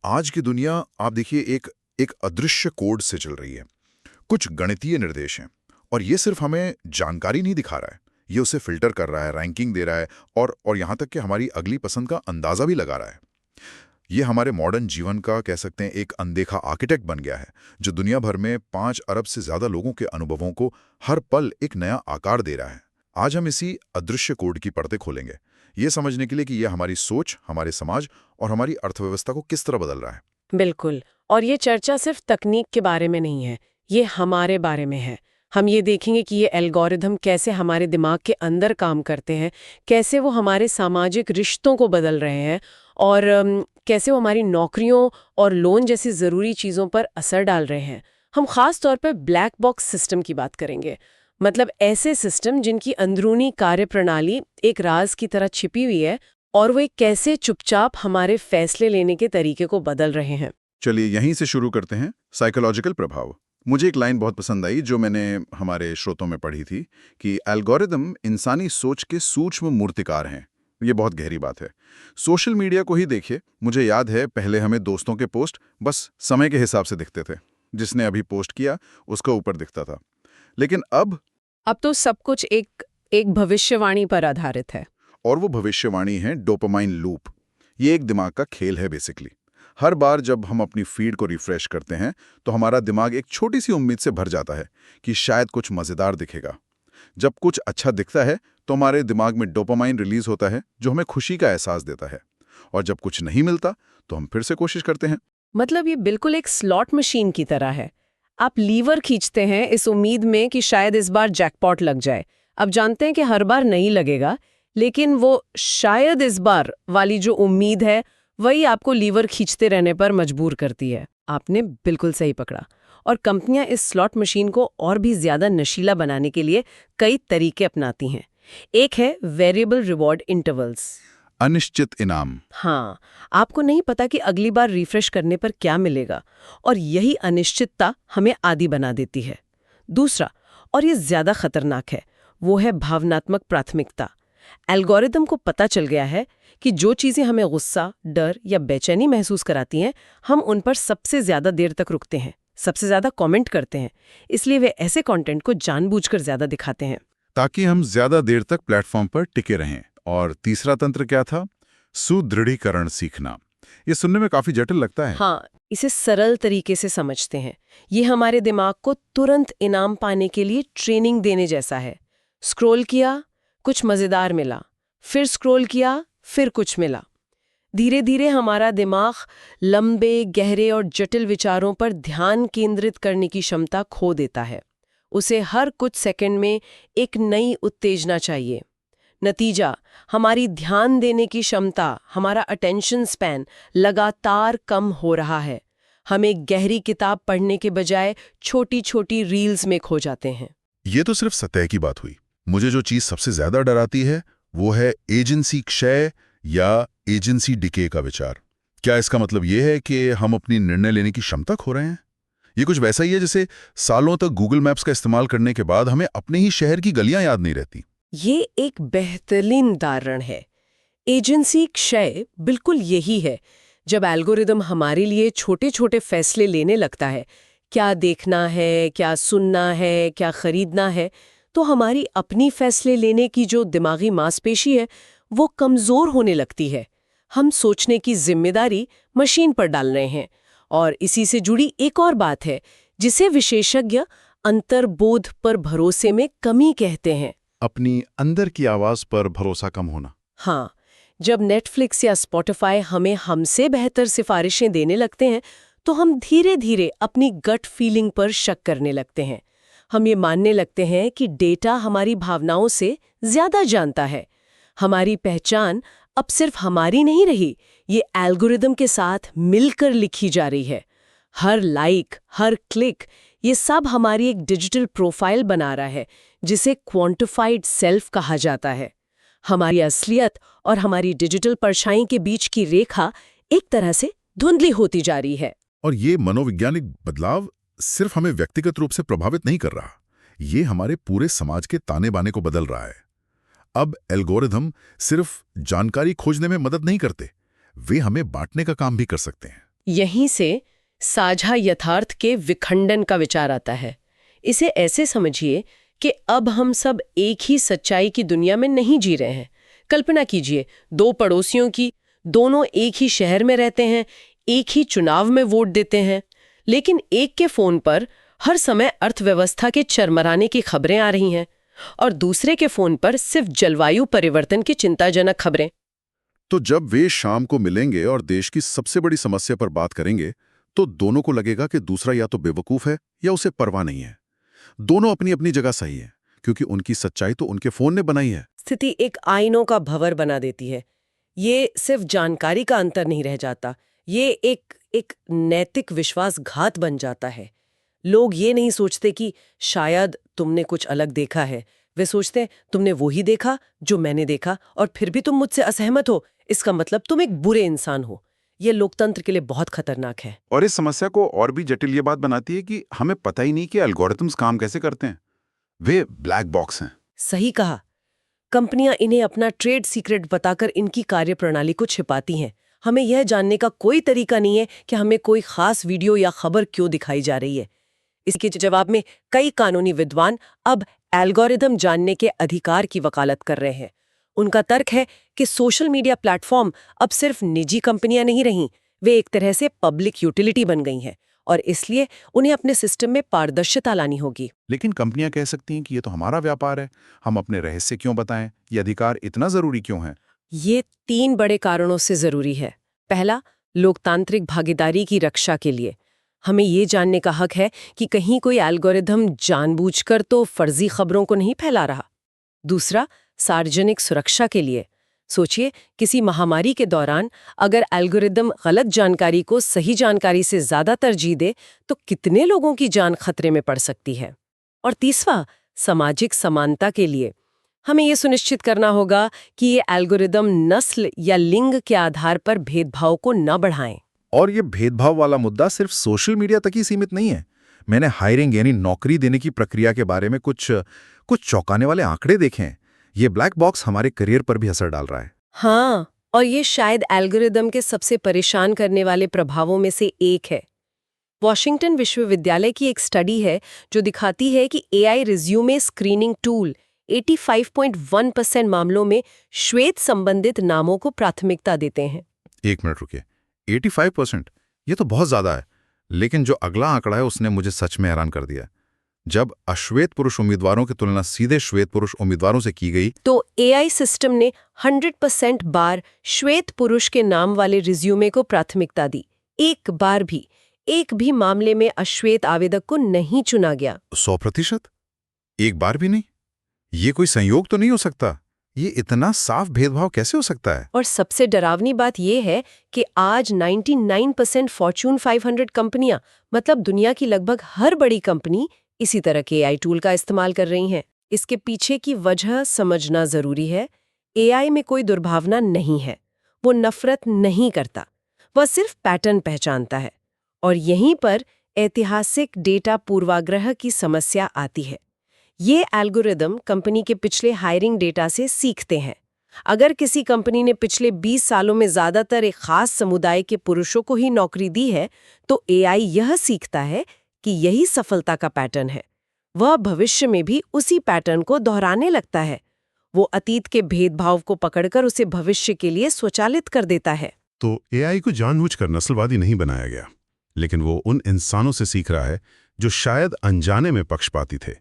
आज की दुनिया आप देखिए एक एक अदृश्य कोड से चल रही है। कुछ गणितीय निर्देश हैं और ये सिर्फ हमें जानकारी नहीं दिखा रहा है, ये उसे फिल्टर कर रहा है, रैंकिंग दे रहा है और यहाँ तक कि हमारी अगली पसंद का अंदाजा भी लगा रहा है। ये हमारे मॉडर्न जीवन का कह सकते हैं एक अनदेखा आर्किटेक्ट बन गया है, जो दुनिया भर में 5 अरब से ज्यादा लोगों के अनुभवों को हर पल एक नया आकार दे रहा है। आज हम इसी अदृश्य कोड की परतें खोलेंगे, ये समझने के लिए कि यह हमारी सोच, हमारे समाज और हमारी अर्थव्यवस्था को किस तरह बदल रहा है। बिल्कुल। और ये चर्चा सिर्फ तकनीक के बारे में नहीं है, ये हमारे बारे में है। हम ये देखेंगे कि ये एल्गोरिदम कैसे हमारे दिमाग के अंदर काम करते हैं, कैसे वो हमारे सामाजिक रिश्तों को बदल रहे हैं और कैसे वो हमारी नौकरियों और लोन जैसी ज़रूरी चीज़ों पर असर डाल रहे हैं। हम खास तौर पर ब्लैक बॉक्स सिस्टम की बात करेंगे, मतलब ऐसे सिस्टम जिनकी अंदरूनी कार्यप्रणाली एक राज की तरह छिपी हुई है और वे कैसे चुपचाप हमारे फैसले लेने के तरीके को बदल रहे हैं। चलिए यहीं से शुरू करते हैं। साइकोलॉजिकल प्रभाव। मुझे एक लाइन बहुत पसंद आई जो मैंने हमारे श्रोतों में पढ़ी थी कि एल्गोरिदम इंसानी सोच के सूक्ष्म मूर्तिकार हैं। ये बहुत गहरी बात है। सोशल मीडिया को ही देखिए, मुझे याद है पहले हमें दोस्तों के पोस्ट बस समय के हिसाब से दिखते थे। जिसने अभी पोस्ट किया उसका ऊपर दिखता था। लेकिन अब तो सब कुछ एक भविष्यवाणी पर आधारित है। और वो भविष्यवाणी है डोपामाइन लूप। ये एक दिमाग का खेल है बेसिकली। हर बार जब हम अपनी फीड को रिफ्रेश करते हैं तो हमारा दिमाग एक छोटी सी उम्मीद से भर जाता है कि शायद कुछ मजेदार दिखेगा। जब कुछ अच्छा दिखता है तो हमारे दिमाग में डोपामाइन रिलीज होता है जो हमें खुशी का एहसास देता है, और जब कुछ नहीं मिलता तो हम फिर से कोशिश करते हैं। मतलब ये बिल्कुल एक स्लॉट मशीन की तरह है। आप लीवर खींचते हैं इस उम्मीद में कि शायद इस बार जैकपॉट लग जाए। अब जानते हैं कि हर बार नहीं लगेगा, लेकिन वो शायद इस बार वाली जो उम्मीद है वही आपको लीवर खींचते रहने पर मजबूर करती है। आपने बिल्कुल सही पकड़ा। और कंपनियां इस स्लॉट मशीन को और भी ज्यादा नशीला बनाने के लिए कई तरीके अपनाती हैं। एक है वेरिएबल रिवॉर्ड इंटरवल्स। अनिश्चित इनाम। हाँ, आपको नहीं पता कि अगली बार रिफ्रेश करने पर क्या मिलेगा, और यही अनिश्चितता हमें आदी बना देती है। दूसरा, और ये ज्यादा खतरनाक है, वो है भावनात्मक प्राथमिकता। एल्गोरिदम को पता चल गया है कि जो चीजें हमें गुस्सा, डर या बेचैनी महसूस कराती हैं, हम उन पर सबसे ज्यादा देर तक रुकते हैं, सबसे ज्यादा कमेंट करते हैं। इसलिए वे ऐसे कंटेंट को जानबूझकर ज्यादा दिखाते हैं ताकि हम ज्यादा देर तक प्लेटफॉर्म पर टिके रहें। और तीसरा तंत्र क्या था? सुदृढ़ीकरण सीखना। ये सुनने में काफी जटिल लगता है। हाँ, इसे सरल तरीके से समझते हैं। ये हमारे दिमाग को तुरंत इनाम पाने के लिए ट्रेनिंग देने जैसा है। स्क्रॉल किया, कुछ मजेदार मिला, फिर स्क्रॉल किया, फिर कुछ मिला। धीरे धीरे हमारा दिमाग लंबे, गहरे और जटिल विचारों पर ध्यान केंद्रित करने की क्षमता खो देता है। उसे हर कुछ सेकंड में एक नई उत्तेजना चाहिए। नतीजा, हमारी ध्यान देने की क्षमता, हमारा अटेंशन स्पैन लगातार कम हो रहा है। हम एक गहरी किताब पढ़ने के बजाय छोटी छोटी रील्स में खो जाते हैं। ये तो सिर्फ सतह की बात हुई। मुझे जो चीज सबसे ज्यादा डराती है वो है एजेंसी क्षय या एजेंसी डिके का विचार। क्या इसका मतलब ये है कि हम अपनी निर्णय लेने की क्षमता खो रहे हैं? ये कुछ वैसा ही है जैसे सालों तक गूगल मैप्स का इस्तेमाल करने के बाद हमें अपने ही शहर की गलियां याद नहीं रहती। ये एक बेहतरीन उदाहरण है। एजेंसी क्षय बिल्कुल यही है। जब एल्गोरिदम हमारे लिए छोटे छोटे फैसले लेने लगता है, क्या देखना है, क्या सुनना है, क्या खरीदना है, तो हमारी अपनी फैसले लेने की जो दिमागी मांसपेशी है वो कमजोर होने लगती है। हम सोचने की जिम्मेदारी मशीन पर डाल रहे हैं। और इसी से जुड़ी एक और बात है जिसे विशेषज्ञ अंतर्बोध पर भरोसे में कमी कहते हैं। अपनी अंदर की आवाज पर भरोसा कम होना। हाँ, जब नेटफ्लिक्स या स्पॉटिफाई हमें हमसे बेहतर सिफारिशें देने लगते हैं तो हम धीरे धीरे अपनी गट फीलिंग पर शक करने लगते हैं। हम ये मानने लगते हैं कि डेटा हमारी भावनाओं से ज्यादा जानता है। हमारी पहचान अब सिर्फ हमारी नहीं रही, ये एल्गोरिदम के साथ मिलकर लिखी जा रही है। हर लाइक, हर क्लिक, ये सब हमारी एक डिजिटल प्रोफाइल बना रहा है जिसे क्वांटिफाइड सेल्फ कहा जाता है। हमारी असलियत और हमारी डिजिटल परछाई के बीच की रेखा एक तरह से धुंधली होती जा रही है। और ये मनोवैज्ञानिक बदलाव सिर्फ हमें व्यक्तिगत रूप से प्रभावित नहीं कर रहा, ये हमारे पूरे समाज के ताने बाने को बदल रहा है। अब एल्गोरिदम सिर्फ जानकारी खोजने में मदद नहीं करते, वे हमें बांटने का काम भी कर सकते हैं। यहीं से साझा यथार्थ के विखंडन का विचार आता है। इसे ऐसे समझिए कि अब हम सब एक ही सच्चाई की दुनिया में नहीं जी रहे हैं। कल्पना कीजिए, दो पड़ोसियों की, दोनों एक ही शहर में रहते हैं, एक ही चुनाव में वोट देते हैं, लेकिन एक के फोन पर हर समय अर्थव्यवस्था के चरमराने की खबरें आ रही हैं और दूसरे के फोन पर सिर्फ जलवायु परिवर्तन की चिंताजनक खबरें। तो जब वे शाम को मिलेंगे और देश की सबसे बड़ी समस्या पर बात करेंगे, तो दोनों को लगेगा कि दूसरा या तो बेवकूफ है या उसे परवाह नहीं है। दोनों अपनी अपनी जगह सही है, क्योंकि उनकी सच्चाई तो उनके फोन ने बनाई है। स्थिति एक आईनों का भंवर बना देती है। ये सिर्फ जानकारी का अंतर नहीं रह जाता, ये एक नैतिक विश्वासघात बन जाता है। लोग ये नहीं सोचते कि शायद तुमने कुछ अलग देखा है, वे सोचते हैं तुमने वही देखा जो मैंने देखा और फिर भी तुम मुझसे असहमत हो, इसका मतलब तुम एक बुरे इंसान हो। ये लोकतंत्र के लिए बहुत खतरनाक है। और इस समस्या को और भी जटिल ये बात बनाती है कि हमें पता ही नहीं कि एल्गोरिथम्स काम कैसे करते हैं। वे ब्लैक बॉक्स हैं। सही कहा। कंपनियां इन्हें अपना ट्रेड सीक्रेट बताकर इनकी कार्यप्रणाली को छिपाती हैं। हमें यह जानने का कोई तरीका नहीं है कि हमें कोई खास वीडियो या खबर क्यों दिखाई जा रही है। इसके जवाब में कई कानूनी विद्वान अब एल्गोरिदम जानने के अधिकार की वकालत कर रहे हैं। उनका तर्क है कि सोशल मीडिया प्लेटफॉर्म अब सिर्फ निजी कंपनियां नहीं रहीं, वे एक तरह से पब्लिक यूटिलिटी बन गई हैं और इसलिए उन्हें अपने सिस्टम में पारदर्शिता लानी होगी। लेकिन कंपनियां कह सकती हैं कि ये तो हमारा व्यापार है, हम अपने रहस्य क्यों बताएं? ये अधिकार इतना जरूरी क्यों है? ये 3 बड़े कारणों से जरूरी है। पहला, लोकतांत्रिक भागीदारी की रक्षा के लिए। हमें ये जानने का हक है कि कहीं कोई एल्गोरिदम जानबूझकर तो फर्जी खबरों को नहीं फैला रहा। दूसरा, सार्वजनिक सुरक्षा के लिए। सोचिए, किसी महामारी के दौरान अगर एल्गोरिदम गलत जानकारी को सही जानकारी से ज्यादा तरजीह दे तो कितने लोगों की जान खतरे में पड़ सकती है। और तीसरा, सामाजिक समानता के लिए। हमें यह सुनिश्चित करना होगा कि ये एल्गोरिदम नस्ल या लिंग के आधार पर भेदभाव को न बढ़ाएं। और ये भेदभाव वाला मुद्दा सिर्फ सोशल मीडिया तक ही सीमित नहीं है। मैंने हायरिंग यानी नौकरी देने की प्रक्रिया के बारे में कुछ चौंकाने वाले आंकड़े देखे हैं। ये ब्लैक बॉक्स हमारे करियर पर भी असर डाल रहा है। हाँ, और ये शायद एल्गोरिदम के सबसे परेशान करने वाले प्रभावों में से एक है। वॉशिंगटन विश्वविद्यालय की एक स्टडी है जो दिखाती है कि एआई रिज्यूमे स्क्रीनिंग टूल 85.1% मामलों में श्वेत संबंधित नामों को प्राथमिकता देते हैं। 1 मिनट रुकिए, 85%? ये तो बहुत ज्यादा है। लेकिन जो अगला आंकड़ा है उसने मुझे सच में हैरान कर दिया। जब अश्वेत पुरुष उम्मीदवारों की तुलना सीधे श्वेत पुरुष उम्मीदवारों से की गई तो एआई सिस्टम ने 100% बार श्वेत पुरुष के नाम वाले रिज्यूमे को प्राथमिकता दी। एक भी मामले में अश्वेत आवेदक को नहीं चुना गया। 100%? एक बार भी नहीं? ये कोई संयोग तो नहीं हो सकता? ये इतना साफ भेदभाव कैसे हो सकता है? और सबसे डरावनी बात यह है कि आज 99% फॉर्च्यून 500 कंपनियां, मतलब दुनिया की लगभग हर बड़ी कंपनी, इसी तरह के एआई टूल का इस्तेमाल कर रही हैं। इसके पीछे की वजह समझना जरूरी है। एआई में कोई दुर्भावना नहीं है, वो नफरत नहीं करता, वह सिर्फ पैटर्न पहचानता है। और यहीं पर ऐतिहासिक डेटा पूर्वाग्रह की समस्या आती है। ये एल्गोरिदम कंपनी के पिछले हायरिंग डेटा से सीखते हैं। अगर किसी कंपनी ने पिछले 20 सालों में ज्यादातर एक खास समुदाय के पुरुषों को ही नौकरी दी है, तो एआई यह सीखता है कि यही सफलता का पैटर्न है। वह भविष्य में भी उसी पैटर्न को दोहराने लगता है। वो अतीत के भेदभाव को पकड़कर उसे भविष्य के लिए स्वचालित कर देता है। तो एआई को जानबूझकर नस्लवादी नहीं बनाया गया, लेकिन वो उन इंसानों से सीख रहा है जो शायद अनजाने में पक्षपाती थे,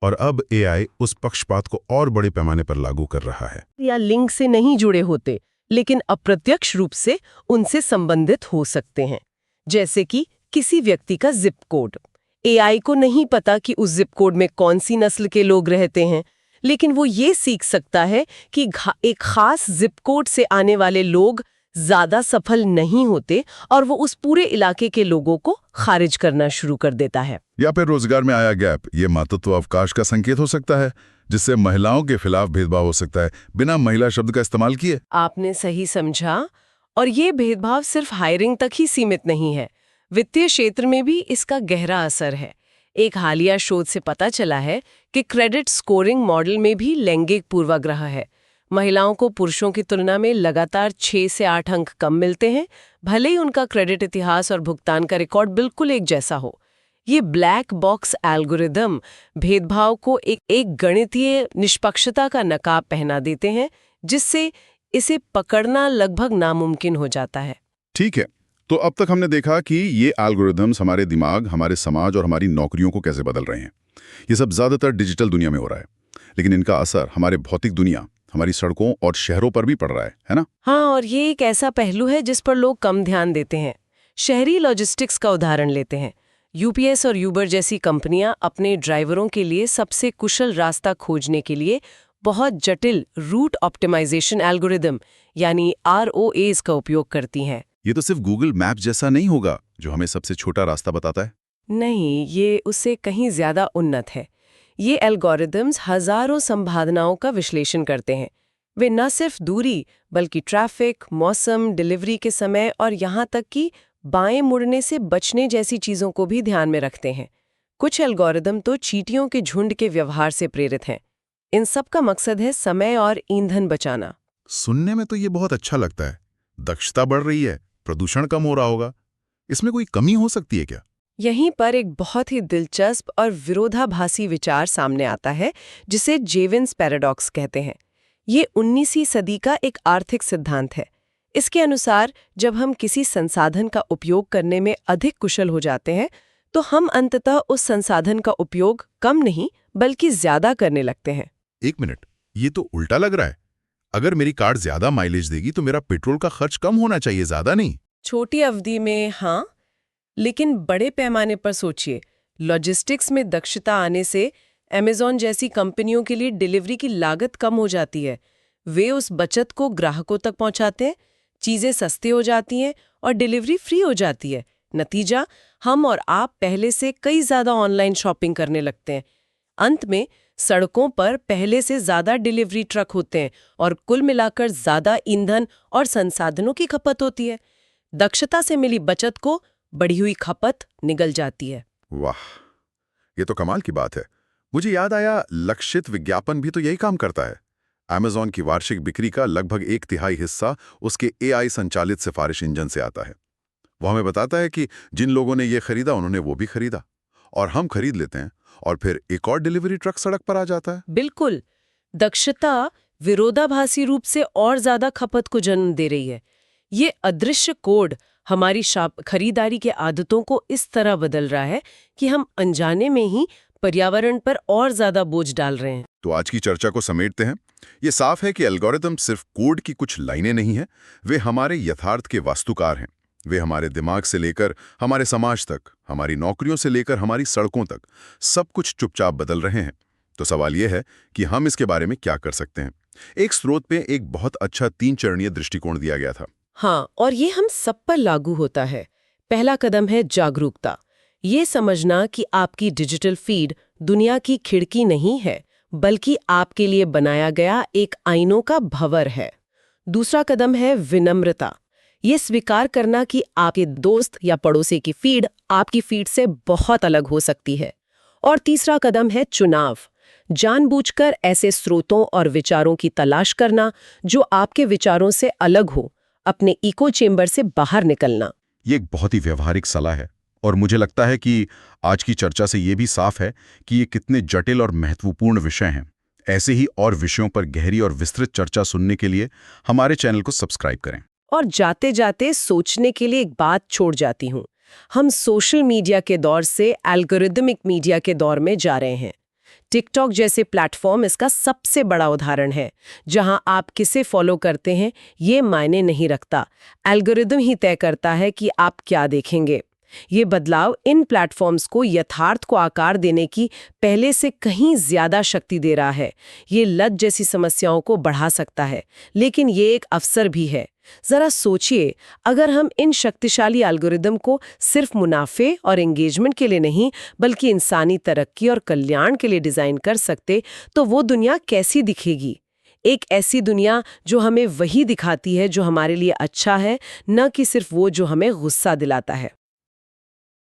और अब एआई उस पक्षपात को और बड़े पैमाने पर लागू कर रहा है। या लिंग से नहीं जुड़े होते, लेकिन अप्रत्यक्ष रूप से उनसे संबंधित हो सकते हैं। जैसे कि किसी व्यक्ति का जिप कोड। एआई को नहीं पता कि उस जिप कोड में कौन सी नस्ल के लोग रहते हैं, लेकिन वो ये सीख सकता है कि एक खास जिप कोड से आने वाले लोग ज्यादा सफल नहीं होते और वो उस पूरे इलाके के लोगों को खारिज करना शुरू कर देता है। या फिर रोजगार में आया गैप, ये मातृत्व अवकाश का संकेत हो सकता है, जिससे महिलाओं के खिलाफ भेदभाव हो सकता है बिना महिला शब्द का इस्तेमाल किए। आपने सही समझा। और ये भेदभाव सिर्फ हायरिंग तक ही सीमित नहीं है, वित्तीय क्षेत्र में भी इसका गहरा असर है। एक हालिया शोध से पता चला है कि क्रेडिट स्कोरिंग मॉडल में भी लैंगिक पूर्वाग्रह है। महिलाओं को पुरुषों की तुलना में लगातार 6 से 8 अंक कम मिलते हैं, भले ही उनका क्रेडिट इतिहास और भुगतान का रिकॉर्ड बिल्कुल एक जैसा हो। ये ब्लैक बॉक्स एल्गोरिदम भेदभाव को एक गणितीय निष्पक्षता का नकाब पहना देते हैं, जिससे इसे पकड़ना लगभग नामुमकिन हो जाता है। ठीक है, तो अब तक हमने देखा कि ये एल्गोरिदम्स हमारे दिमाग, हमारे समाज और हमारी नौकरियों को कैसे बदल रहे हैं। ये सब ज़्यादातर डिजिटल दुनिया में हो रहा है, लेकिन इनका असर हमारे भौतिक दुनिया, हमारी सड़कों और शहरों पर भी पड़ रहा है ना? हाँ, और ये एक ऐसा पहलू है जिस पर लोग कम ध्यान देते हैं। शहरी लॉजिस्टिक्स का उदाहरण लेते हैं। यूपीएस और यूबर जैसी कंपनियां अपने ड्राइवरों के लिए सबसे कुशल रास्ता खोजने के लिए बहुत जटिल रूट ऑप्टिमाइजेशन एल्गोरिदम यानी ROAs का उपयोग करती हैं। ये तो सिर्फ गूगल मैप जैसा नहीं होगा जो हमें सबसे छोटा रास्ता बताता है। नहीं, ये उससे कहीं ज्यादा उन्नत है। ये एल्गोरिदम्स हजारों संभावनाओं का विश्लेषण करते हैं। वे न सिर्फ दूरी बल्कि ट्रैफिक, मौसम, डिलीवरी के समय और यहाँ तक कि बाएं मुड़ने से बचने जैसी चीजों को भी ध्यान में रखते हैं। कुछ एल्गोरिदम तो चींटियों के झुंड के व्यवहार से प्रेरित हैं। इन सब का मकसद है समय और ईंधन बचाना। सुनने में तो ये बहुत अच्छा लगता है। दक्षता बढ़ रही है, प्रदूषण कम हो रहा होगा। इसमें कोई कमी हो सकती है क्या? यहीं पर एक बहुत ही दिलचस्प और विरोधाभासी विचार सामने आता है, जिसे जेविन्स पैराडॉक्स कहते हैं। ये 19वीं सदी का एक आर्थिक सिद्धांत है। इसके अनुसार जब हम किसी संसाधन का उपयोग करने में अधिक कुशल हो जाते हैं, तो हम अंततः उस संसाधन का उपयोग कम नहीं बल्कि ज्यादा करने लगते हैं। एक मिनट, ये तो उल्टा लग रहा है। अगर मेरी कार ज्यादा माइलेज देगी तो मेरा पेट्रोल का खर्च कम होना चाहिए, ज्यादा नहीं। छोटी अवधि में हाँ, लेकिन बड़े पैमाने पर सोचिए। लॉजिस्टिक्स में दक्षता आने से अमेज़न जैसी कंपनियों के लिए डिलीवरी की लागत कम हो जाती है। वे उस बचत को ग्राहकों तक पहुंचाते हैं, चीजें सस्ती हो जाती हैं और डिलीवरी फ्री हो जाती है। नतीजा, हम और आप पहले से कई ज्यादा ऑनलाइन शॉपिंग करने लगते हैं। अंत में सड़कों पर पहले से ज्यादा डिलीवरी ट्रक होते हैं और कुल मिलाकर ज्यादा ईंधन और संसाधनों की खपत होती है। दक्षता से मिली बचत को बढ़ी हुई खपत निगल जाती है। वाह, ये तो कमाल की बात है। मुझे याद आया, लक्षित विज्ञापन भी तो यही काम करता है। अमेज़न की वार्षिक बिक्री का लगभग 1/3 हिस्सा उसके AI संचालित सिफारिश इंजन से आता है। वो हमें बताता है कि जिन लोगों ने ये खरीदा उन्होंने वो भी खरीदा, और हम खरीद लेते हैं और फिर एक और डिलीवरी ट्रक सड़क पर आ जाता है। बिल्कुल, दक्षता विरोधाभासी रूप से और ज्यादा खपत को जन्म दे रही है। ये अदृश्य कोड हमारी खरीदारी के आदतों को इस तरह बदल रहा है कि हम अनजाने में ही पर्यावरण पर और ज्यादा बोझ डाल रहे हैं। तो आज की चर्चा को समेटते हैं। ये साफ है कि एल्गोरिदम सिर्फ कोड की कुछ लाइनें नहीं हैं, वे हमारे यथार्थ के वास्तुकार हैं। वे हमारे दिमाग से लेकर हमारे समाज तक, हमारी नौकरियों से लेकर हमारी सड़कों तक सब कुछ चुपचाप बदल रहे हैं। तो सवाल यह है कि हम इसके बारे में क्या कर सकते हैं। एक स्रोत पे एक बहुत अच्छा 3 चरणीय दृष्टिकोण दिया गया था। हाँ, और ये हम सब पर लागू होता है। पहला कदम है जागरूकता। ये समझना कि आपकी डिजिटल फीड दुनिया की खिड़की नहीं है, बल्कि आपके लिए बनाया गया एक आईनों का भंवर है। दूसरा कदम है विनम्रता। ये स्वीकार करना कि आपके दोस्त या पड़ोसी की फीड आपकी फीड से बहुत अलग हो सकती है। और तीसरा कदम है चुनाव। जानबूझकर ऐसे स्रोतों और विचारों की तलाश करना जो आपके विचारों से अलग हो, अपने इको चेम्बर से बाहर निकलना। ये एक बहुत ही व्यवहारिक सलाह है, और मुझे लगता है कि आज की चर्चा से ये भी साफ है कि ये कितने जटिल और महत्वपूर्ण विषय हैं। ऐसे ही और विषयों पर गहरी और विस्तृत चर्चा सुनने के लिए हमारे चैनल को सब्सक्राइब करें। और जाते जाते सोचने के लिए एक बात छोड़ जाती हूँ। हम सोशल मीडिया के दौर से एल्गोरिदमिक मीडिया के दौर में जा रहे हैं। टिकटॉक जैसे प्लेटफॉर्म इसका सबसे बड़ा उदाहरण है, जहां आप किसे फॉलो करते हैं ये मायने नहीं रखता। एल्गोरिदम ही तय करता है कि आप क्या देखेंगे। ये बदलाव इन प्लेटफॉर्म्स को यथार्थ को आकार देने की पहले से कहीं ज्यादा शक्ति दे रहा है। ये लत जैसी समस्याओं को बढ़ा सकता है, लेकिन ये एक अवसर भी है। जरा सोचिए, अगर हम इन शक्तिशाली एल्गोरिदम को सिर्फ मुनाफे और एंगेजमेंट के लिए नहीं बल्कि इंसानी तरक्की और कल्याण के लिए डिजाइन कर सकते, तो वो दुनिया कैसी दिखेगी? एक ऐसी दुनिया जो हमें वही दिखाती है जो हमारे लिए अच्छा है, न कि सिर्फ वो जो हमें गुस्सा दिलाता है।